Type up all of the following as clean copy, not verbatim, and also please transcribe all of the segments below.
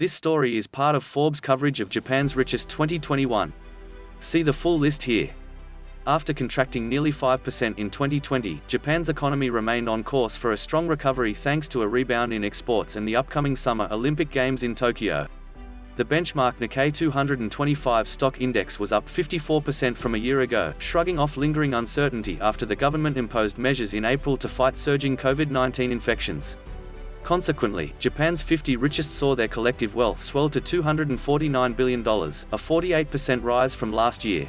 This story is part of Forbes' coverage of Japan's Richest 2021. See the full list here. After contracting nearly 5% in 2020, Japan's economy remained on course for a strong recovery thanks to a rebound in exports and the upcoming Summer Olympic Games in Tokyo. The benchmark Nikkei 225 stock index was up 54% from a year ago, shrugging off lingering uncertainty after the government imposed measures in April to fight surging COVID-19 infections. Consequently, Japan's 50 richest saw their collective wealth swell to $249 billion, a 48% rise from last year.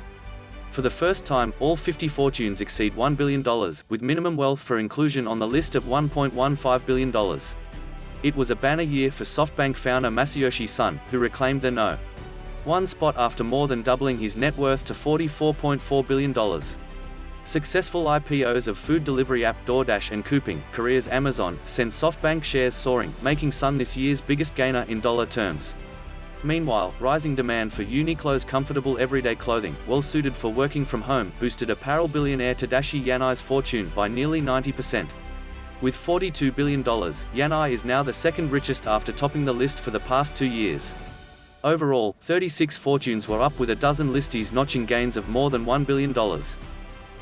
For the first time, all 50 fortunes exceed $1 billion, with minimum wealth for inclusion on the list at $1.15 billion. It was a banner year for SoftBank founder Masayoshi Son, who reclaimed the No. 1 spot after more than doubling his net worth to $44.4 billion. Successful IPOs of food delivery app DoorDash and Coupang, Korea's Amazon, sent SoftBank shares soaring, making Sun this year's biggest gainer in dollar terms. Meanwhile, rising demand for Uniqlo's comfortable everyday clothing, well-suited for working from home, boosted apparel billionaire Tadashi Yanai's fortune by nearly 90%. With $42 billion, Yanai is now the second richest after topping the list for the past 2 years. Overall, 36 fortunes were up with a dozen listees notching gains of more than $1 billion.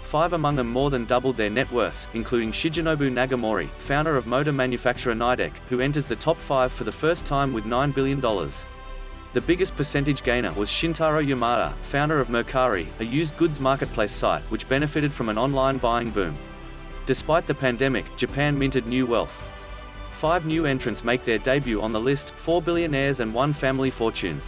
5 among them more than doubled their net worths, including Shigenobu Nagamori, founder of motor manufacturer Nidec, who enters the top 5 for the first time with $9 billion. The biggest percentage gainer was Shintaro Yamada, founder of Mercari, a used goods marketplace site, which benefited from an online buying boom. Despite the pandemic, Japan minted new wealth. 5 new entrants make their debut on the list, 4 billionaires and 1 family fortune.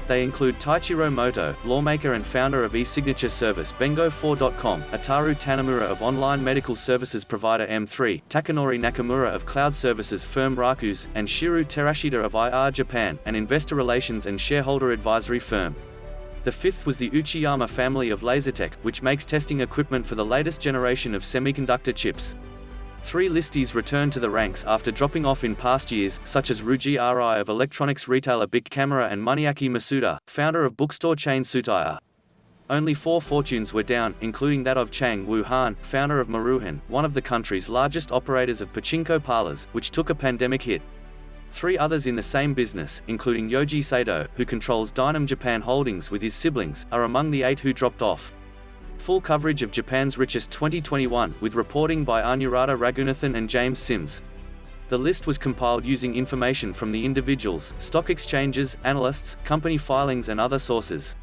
They include Taichiro Moto, lawmaker and founder of e-signature service Bengo4.com, Ataru Tanamura of online medical services provider M3, Takanori Nakamura of cloud services firm Rakus, and Shiru Terashita of IR Japan, an investor relations and shareholder advisory firm. The 5th was the Uchiyama family of Lasertech, which makes testing equipment for the latest generation of semiconductor chips. 3 listees returned to the ranks after dropping off in past years, such as Ruji Ri of electronics retailer Bic Camera and Muniaki Masuda, founder of bookstore chain Tsutaya. Only 4 fortunes were down, including that of Chang Woo-han, founder of Maruhan, one of the country's largest operators of pachinko parlors, which took a pandemic hit. 3 others in the same business, including Yoji Sato, who controls Dynam Japan Holdings with his siblings, are among the 8 who dropped off. Full coverage of Japan's Richest 2021, with reporting by Anuradha Raghunathan and James Sims. The list was compiled using information from the individuals, stock exchanges, analysts, company filings and other sources.